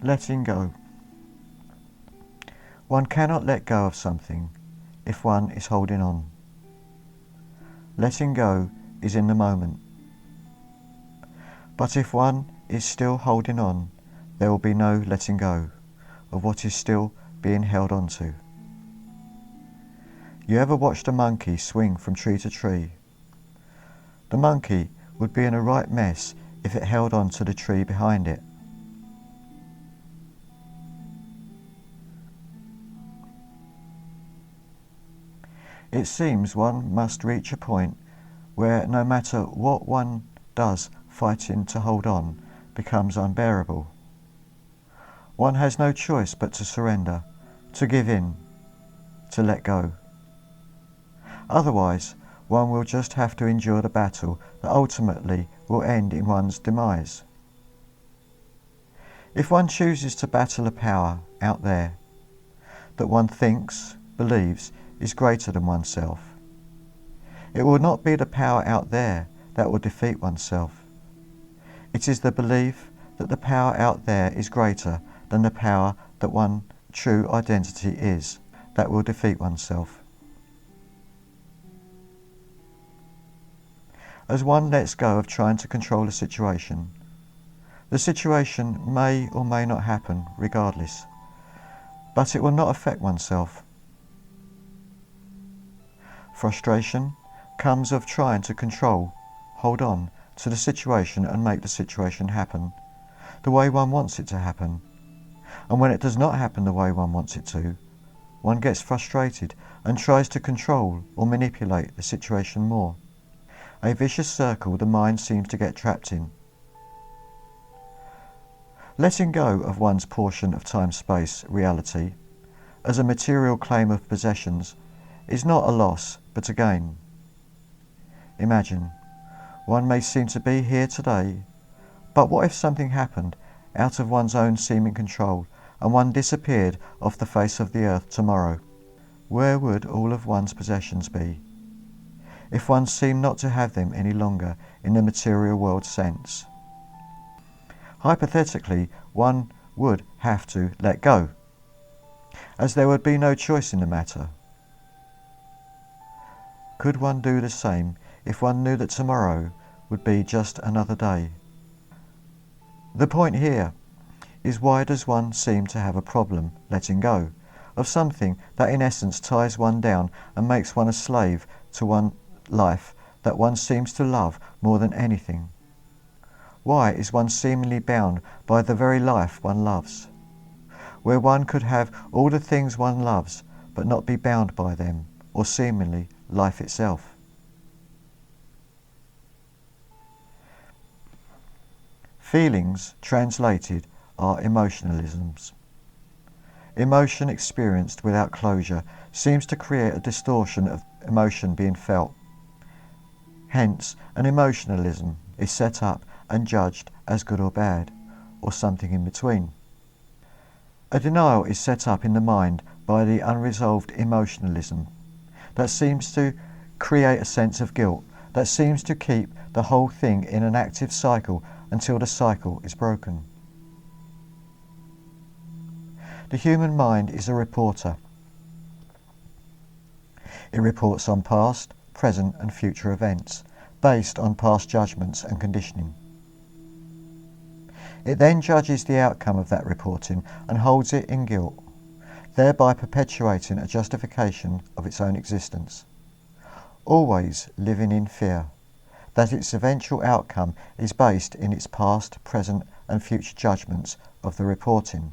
Letting go. One cannot let go of something if one is holding on. Letting go is in the moment. But if one is still holding on, there will be no letting go of what is still being held on to. You ever watched a monkey swing from tree to tree? The monkey would be in a right mess if it held on to the tree behind it. It seems one must reach a point where no matter what one does, fighting to hold on becomes unbearable. One has no choice but to surrender, to give in, to let go. Otherwise, one will just have to endure the battle that ultimately will end in one's demise. If one chooses to battle a power out there that one thinks, believes is greater than oneself, it will not be the power out there that will defeat oneself. It is the belief that the power out there is greater than the power that one's true identity is that will defeat oneself. As one lets go of trying to control the situation may or may not happen regardless, but it will not affect oneself. Frustration comes of trying to control, hold on to the situation and make the situation happen the way one wants it to happen. And when it does not happen the way one wants it to, one gets frustrated and tries to control or manipulate the situation more. A vicious circle the mind seems to get trapped in. Letting go of one's portion of time-space reality as a material claim of possessions is not a loss but a gain. Imagine, one may seem to be here today, but what if something happened out of one's own seeming control and one disappeared off the face of the earth tomorrow? Where would all of one's possessions be, if one seemed not to have them any longer in the material world sense? Hypothetically, one would have to let go, as there would be no choice in the matter. Could one do the same if one knew that tomorrow would be just another day? The point here is, why does one seem to have a problem letting go of something that in essence ties one down and makes one a slave to one life that one seems to love more than anything? Why is one seemingly bound by the very life one loves, where one could have all the things one loves but not be bound by them, or seemingly life itself? Feelings, translated, are emotionalisms. Emotion experienced without closure seems to create a distortion of emotion being felt. Hence, an emotionalism is set up and judged as good or bad, or something in between. A denial is set up in the mind by the unresolved emotionalism that seems to create a sense of guilt, that seems to keep the whole thing in an active cycle until the cycle is broken. The human mind is a reporter. It reports on past, present and future events based on past judgments and conditioning. It then judges the outcome of that reporting and holds it in guilt, thereby perpetuating a justification of its own existence, always living in fear that its eventual outcome is based in its past, present and future judgments of the reporting.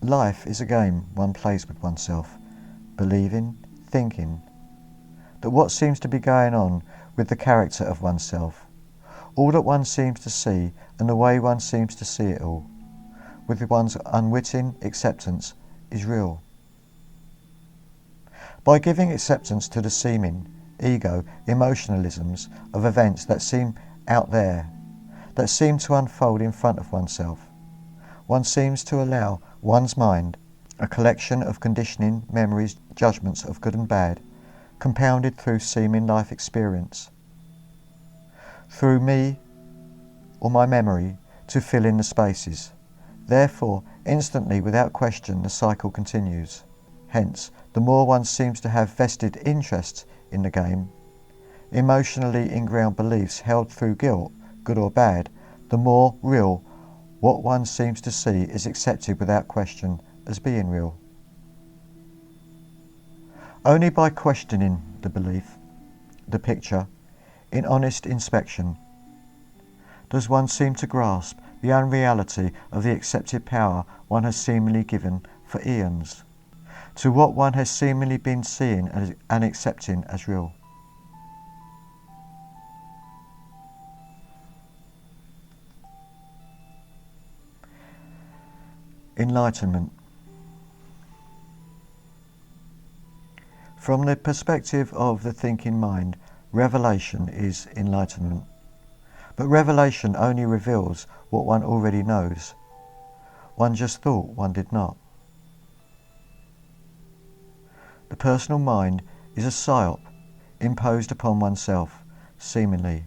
Life is a game one plays with oneself, believing, thinking that what seems to be going on with the character of oneself, all that one seems to see and the way one seems to see it all, with one's unwitting acceptance, is real. By giving acceptance to the seeming, ego, emotionalisms of events that seem out there, that seem to unfold in front of oneself, one seems to allow one's mind, a collection of conditioning, memories, judgments of good and bad, compounded through seeming life experience, through me, or my memory to fill in the spaces. Therefore, instantly, without question, the cycle continues. Hence, the more one seems to have vested interest in the game, emotionally inground beliefs held through guilt, good or bad, the more real what one seems to see is accepted without question as being real. Only by questioning the belief, the picture, in honest inspection, does one seem to grasp the unreality of the accepted power one has seemingly given for eons to what one has seemingly been seeing and accepting as real. Enlightenment. From the perspective of the thinking mind, revelation is enlightenment. But revelation only reveals what one already knows. One just thought one did not. The personal mind is a psyop imposed upon oneself, seemingly.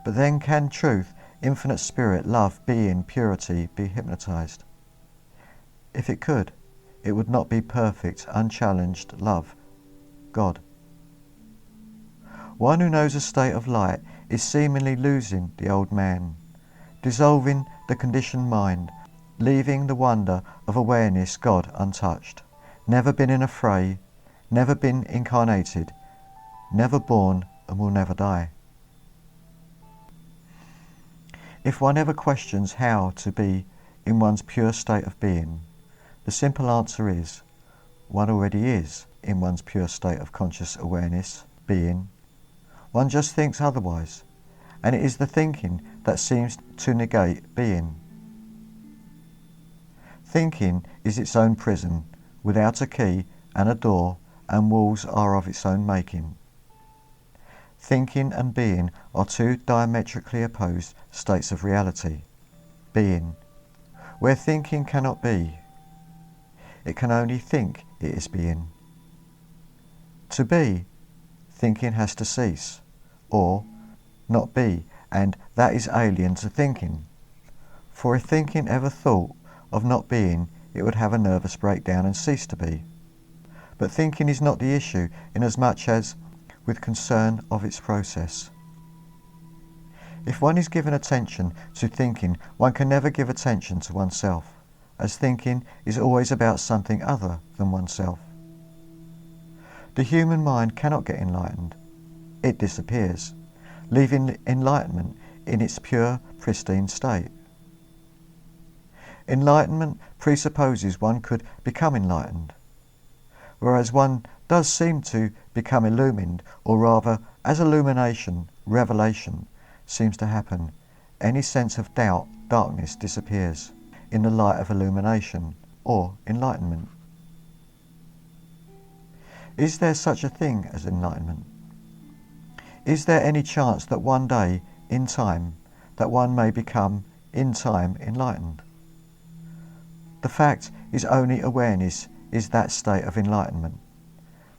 But then can truth, infinite spirit, love, being, purity be hypnotized? If it could, it would not be perfect, unchallenged love, God. One who knows a state of light is seemingly losing the old man, dissolving the conditioned mind, leaving the wonder of awareness, God, untouched. Never been in a fray, never been incarnated, never born and will never die. If one ever questions how to be in one's pure state of being, the simple answer is, one already is in one's pure state of conscious awareness, being. One just thinks otherwise, and it is the thinking that seems to negate being. Thinking is its own prison, without a key and a door, and walls are of its own making. Thinking and being are two diametrically opposed states of reality. Being, where thinking cannot be, it can only think it is being. To be, thinking has to cease, or not be, and that is alien to thinking. For if thinking ever thought of not being, it would have a nervous breakdown and cease to be. But thinking is not the issue, inasmuch as with concern of its process. If one is given attention to thinking, one can never give attention to oneself, as thinking is always about something other than oneself. The human mind cannot get enlightened. It disappears, leaving enlightenment in its pure, pristine state. Enlightenment presupposes one could become enlightened, whereas one does seem to become illumined, or rather, as illumination, revelation, seems to happen, any sense of doubt, darkness disappears in the light of illumination, or enlightenment. Is there such a thing as enlightenment? Is there any chance that one day, in time, that one may become, in time, enlightened? The fact is only awareness is that state of enlightenment.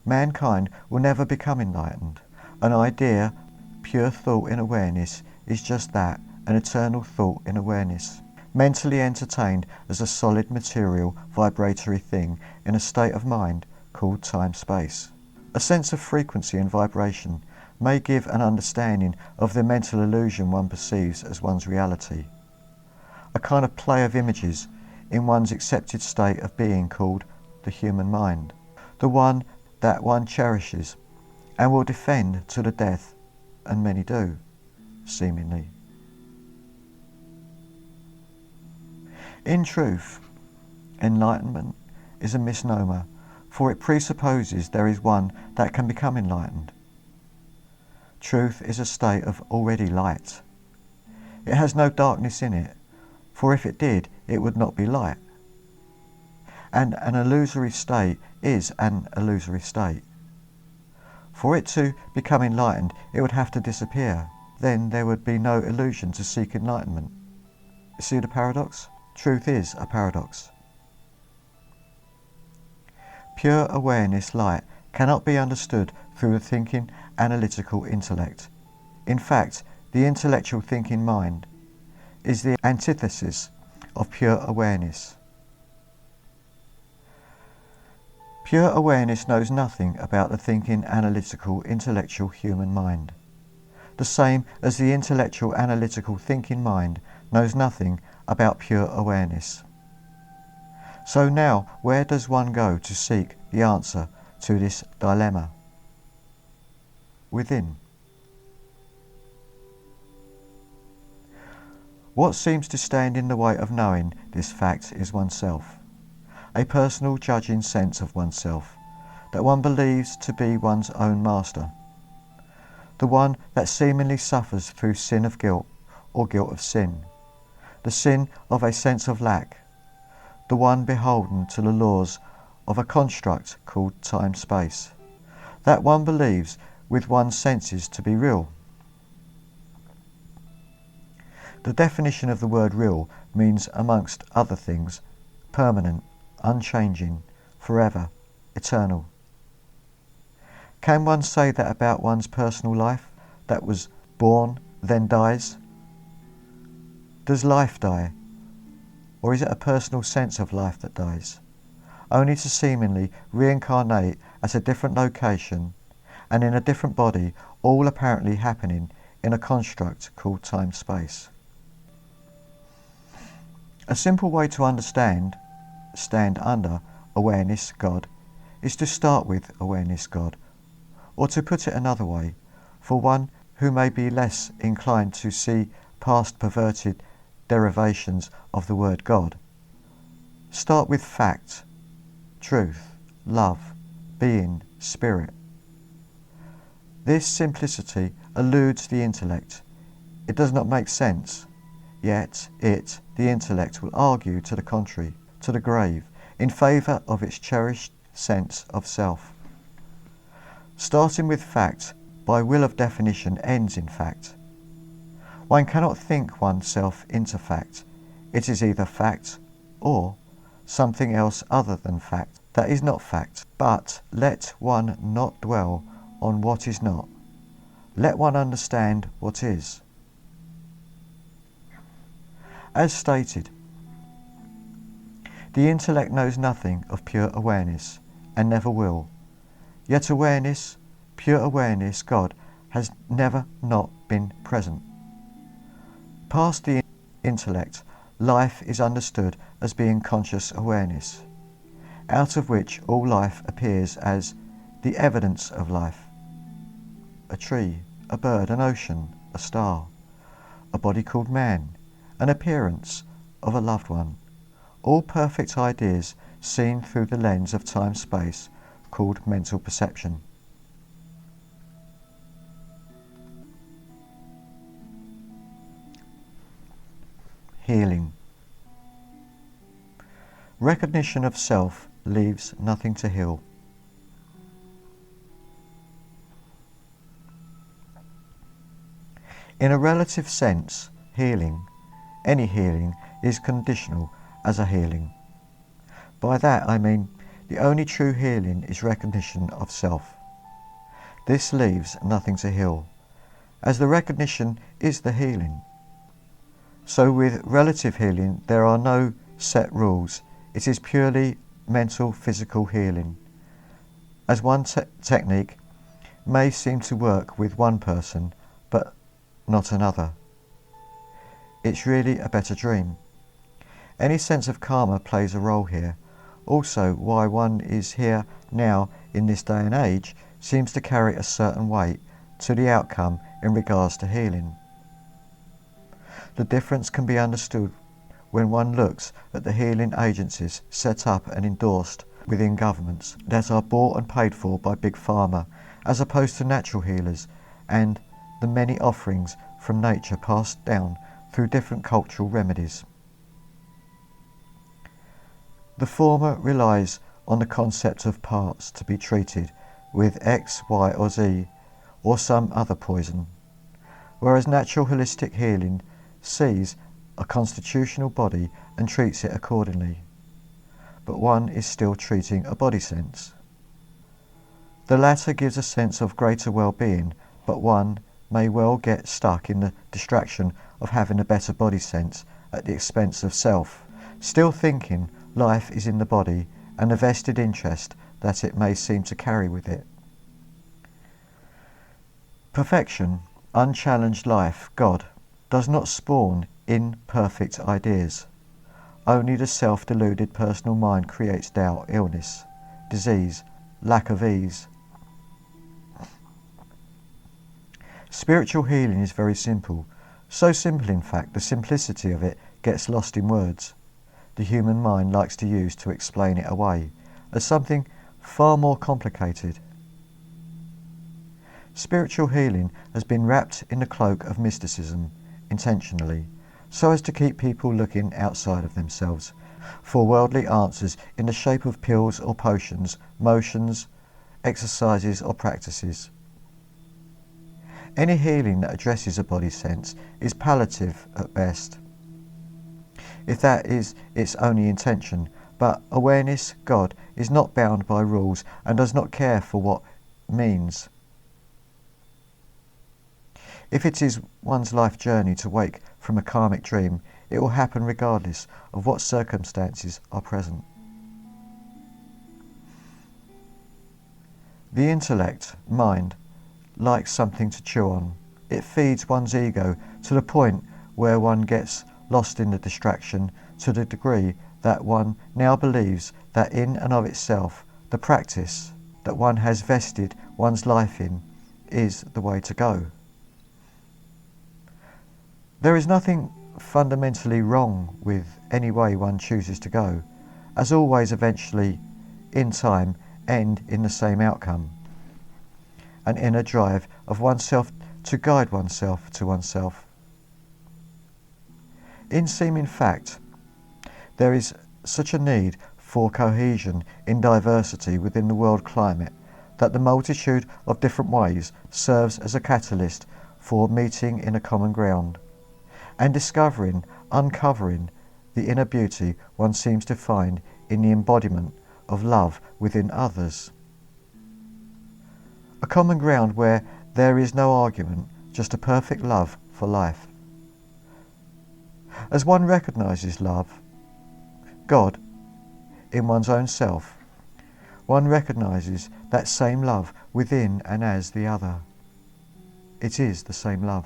Mankind will never become enlightened. An idea, pure thought in awareness, is just that, an eternal thought in awareness, mentally entertained as a solid material vibratory thing in a state of mind called time-space. A sense of frequency and vibration may give an understanding of the mental illusion one perceives as one's reality, a kind of play of images in one's accepted state of being called the human mind, the one that one cherishes and will defend to the death, and many do, seemingly. In truth, enlightenment is a misnomer, for it presupposes there is one that can become enlightened. Truth is a state of already light. It has no darkness in it, for if it did, it would not be light. And an illusory state is an illusory state. For it to become enlightened, it would have to disappear. Then there would be no illusion to seek enlightenment. See the paradox? Truth is a paradox. Pure awareness light cannot be understood through the thinking, analytical intellect. In fact, the intellectual thinking mind, is the antithesis of pure awareness. Pure awareness knows nothing about the thinking, analytical, intellectual human mind, the same as the intellectual, analytical, thinking mind knows nothing about pure awareness. So now, where does one go to seek the answer to this dilemma? Within. What seems to stand in the way of knowing this fact is oneself, a personal judging sense of oneself that one believes to be one's own master, the one that seemingly suffers through sin of guilt or guilt of sin, the sin of a sense of lack, the one beholden to the laws of a construct called time-space, that one believes with one's senses to be real. The definition of the word real means, amongst other things, permanent, unchanging, forever, eternal. Can one say that about one's personal life, that was born, then dies? Does life die? Or is it a personal sense of life that dies, only to seemingly reincarnate at a different location and in a different body, all apparently happening in a construct called time-space? A simple way to stand under awareness God, is to start with awareness God, or to put it another way, for one who may be less inclined to see past perverted derivations of the word God. Start with fact, truth, love, being, spirit. This simplicity eludes the intellect. It does not make sense, yet it, the intellect, will argue to the contrary, to the grave, in favour of its cherished sense of self. Starting with fact, by will of definition, ends in fact. One cannot think oneself into fact. It is either fact or something else other than fact that is not fact. But let one not dwell on what is not. Let one understand what is. As stated, the intellect knows nothing of pure awareness and never will. Yet awareness, pure awareness, God, has never not been present. Past the intellect, life is understood as being conscious awareness, out of which all life appears as the evidence of life. A tree, a bird, an ocean, a star, a body called man, an appearance of a loved one, all perfect ideas seen through the lens of time-space called mental perception. Healing. Recognition of self leaves nothing to heal. In a relative sense, healing, any healing, is conditional as a healing. By that I mean the only true healing is recognition of self. This leaves nothing to heal, as the recognition is the healing. So with relative healing there are no set rules. It is purely mental, physical healing. As one technique may seem to work with one person but not another. It's really a better dream. Any sense of karma plays a role here. Also, why one is here now in this day and age seems to carry a certain weight to the outcome in regards to healing. The difference can be understood when one looks at the healing agencies set up and endorsed within governments that are bought and paid for by Big Pharma, as opposed to natural healers and the many offerings from nature passed down through different cultural remedies. The former relies on the concept of parts to be treated with X, Y or Z or some other poison, whereas natural holistic healing sees a constitutional body and treats it accordingly, but one is still treating a body sense. The latter gives a sense of greater well-being, but one may well get stuck in the distraction of having a better body sense at the expense of self, still thinking life is in the body and the vested interest that it may seem to carry with it. Perfection, unchallenged life, God, does not spawn imperfect ideas. Only the self-deluded personal mind creates doubt, illness, disease, lack of ease. Spiritual healing is very simple. So simple, in fact, the simplicity of it gets lost in words the human mind likes to use to explain it away as something far more complicated. Spiritual healing has been wrapped in the cloak of mysticism intentionally, so as to keep people looking outside of themselves for worldly answers in the shape of pills or potions, motions, exercises or practices. Any healing that addresses a body sense is palliative at best, if that is its only intention, but awareness, God, is not bound by rules and does not care for what means. If it is one's life journey to wake from a karmic dream, it will happen regardless of what circumstances are present. The intellect, mind, likes something to chew on. It feeds one's ego to the point where one gets lost in the distraction to the degree that one now believes that in and of itself the practice that one has vested one's life in is the way to go. There is nothing fundamentally wrong with any way one chooses to go, as always eventually, in time, end in the same outcome, an inner drive of oneself to guide oneself to oneself. In seeming fact, there is such a need for cohesion in diversity within the world climate that the multitude of different ways serves as a catalyst for meeting in a common ground and discovering, uncovering the inner beauty one seems to find in the embodiment of love within others. A common ground where there is no argument, just a perfect love for life. As one recognizes love, God, in one's own self, one recognizes that same love within and as the other. It is the same love.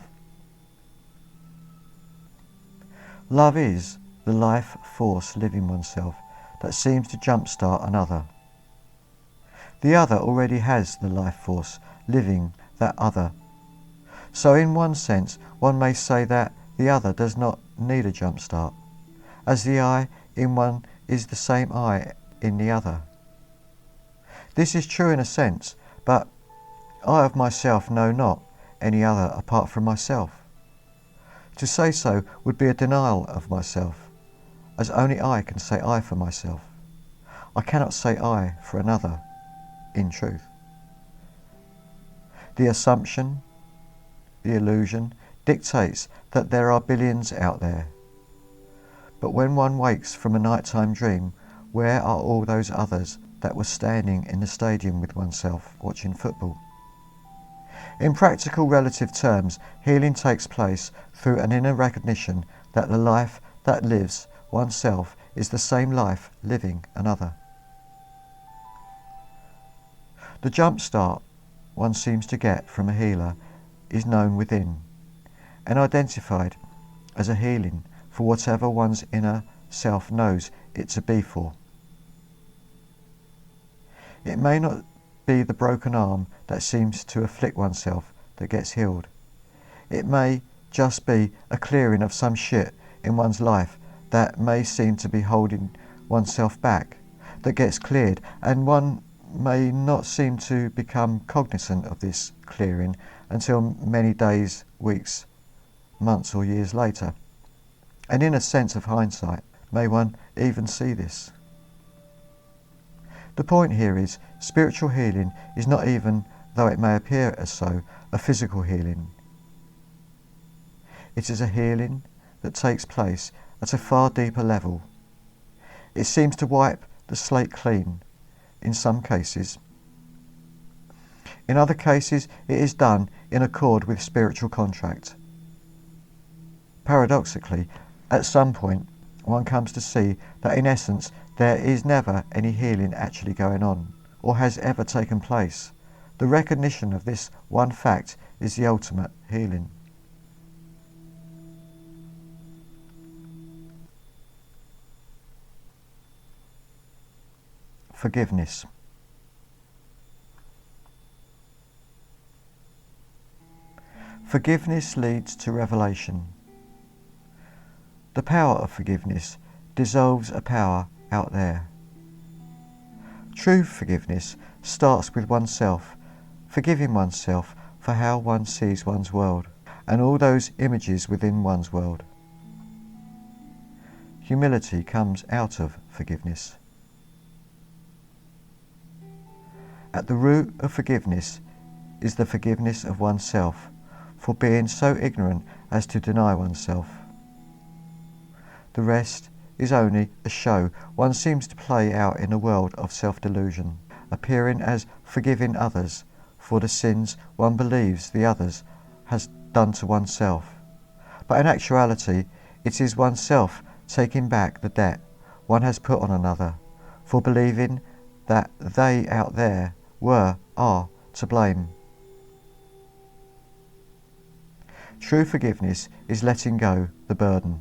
Love is the life force living oneself that seems to jumpstart another. The other already has the life force living that other. So in one sense, one may say that the other does not need a jumpstart, as the I in one is the same I in the other. This is true in a sense, but I of myself know not any other apart from myself. To say so would be a denial of myself, as only I can say I for myself. I cannot say I for another, in truth. The assumption, the illusion, dictates that there are billions out there. But when one wakes from a nighttime dream, where are all those others that were standing in the stadium with oneself watching football? In practical relative terms, healing takes place through an inner recognition that the life that lives oneself is the same life living another. The jump start one seems to get from a healer is known within and identified as a healing for whatever one's inner self knows it to be for. It may not be the broken arm that seems to afflict oneself that gets healed. It may just be a clearing of some shit in one's life that may seem to be holding oneself back that gets cleared, and one may not seem to become cognizant of this clearing until many days, weeks, months or years later. And in a sense of hindsight, may one even see this. The point here is, spiritual healing is not, even though it may appear as so, a physical healing. It is a healing that takes place at a far deeper level. It seems to wipe the slate clean in some cases. In other cases, it is done in accord with spiritual contract. Paradoxically, at some point, one comes to see that in essence there is never any healing actually going on, or has ever taken place. The recognition of this one fact is the ultimate healing. Forgiveness. Forgiveness leads to revelation. The power of forgiveness dissolves a power out there. True forgiveness starts with oneself, forgiving oneself for how one sees one's world and all those images within one's world. Humility comes out of forgiveness. At the root of forgiveness is the forgiveness of oneself for being so ignorant as to deny oneself. The rest is only a show one seems to play out in a world of self-delusion, appearing as forgiving others for the sins one believes the others has done to oneself. But in actuality, it is oneself taking back the debt one has put on another for believing that they out there are to blame. True forgiveness is letting go the burden,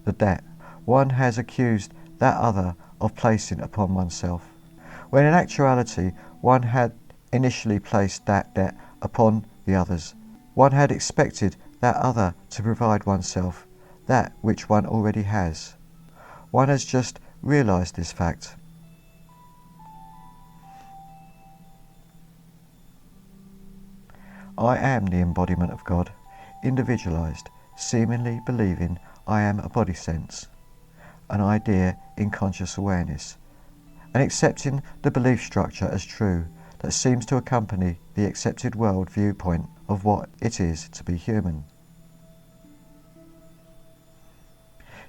the debt one has accused that other of placing upon oneself, when in actuality one had initially placed that debt upon the others. One had expected that other to provide oneself that which one already has. One has just realized this fact. I am the embodiment of God, individualized, seemingly believing I am a body sense, an idea in conscious awareness, and accepting the belief structure as true that seems to accompany the accepted world viewpoint of what it is to be human.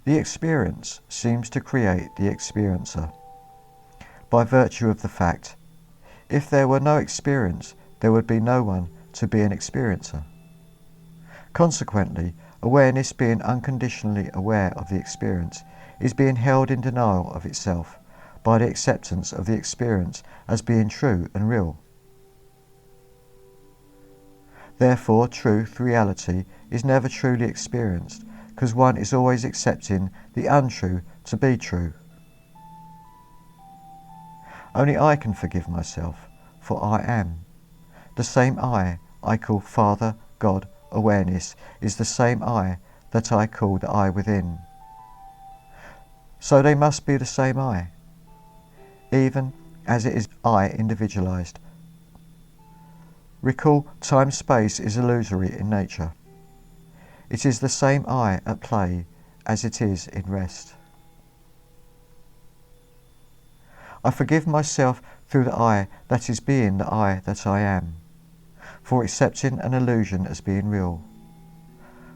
The experience seems to create the experiencer, by virtue of the fact, if there were no experience, there would be no one to be an experiencer. Consequently, awareness, being unconditionally aware of the experience, is being held in denial of itself by the acceptance of the experience as being true and real. Therefore, truth, reality, is never truly experienced, because one is always accepting the untrue to be true. Only I can forgive myself, for I am. The same I call Father, God, awareness, is the same I that I call the I within. So they must be the same I, even as it is I individualized. Recall, time-space is illusory in nature. It is the same I at play as it is in rest. I forgive myself through the I that is being the I that I am, for accepting an illusion as being real.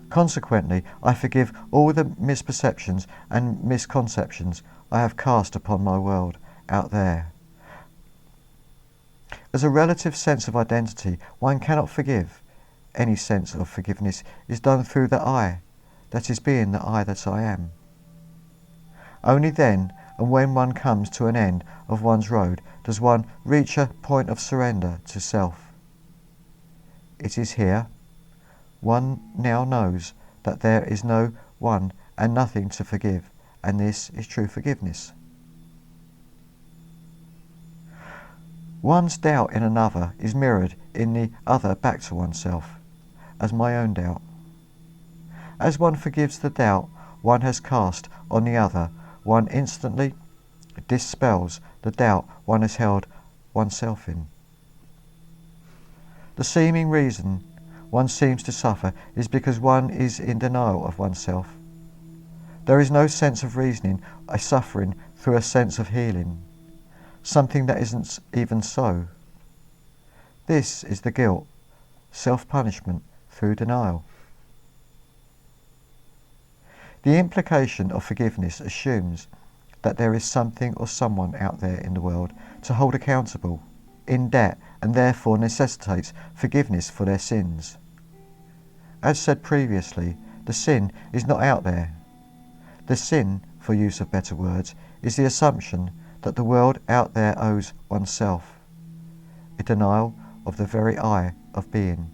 Consequently, I forgive all the misperceptions and misconceptions I have cast upon my world out there. As a relative sense of identity, one cannot forgive. Any sense of forgiveness is done through the I that is being the I that I am. Only then, and when one comes to an end of one's road, does one reach a point of surrender to self. It is here one now knows that there is no one and nothing to forgive, and this is true forgiveness. One's doubt in another is mirrored in the other back to oneself, as my own doubt. As one forgives the doubt one has cast on the other, one instantly dispels the doubt one has held oneself in. The seeming reason one seems to suffer is because one is in denial of oneself. There is no sense of reasoning a suffering through a sense of healing, something that isn't even so. This is the guilt, self-punishment through denial. The implication of forgiveness assumes that there is something or someone out there in the world to hold accountable. in debt and therefore necessitates forgiveness for their sins. As said previously, the sin is not out there. The sin, for use of better words, is the assumption that the world out there owes oneself, a denial of the very I of being.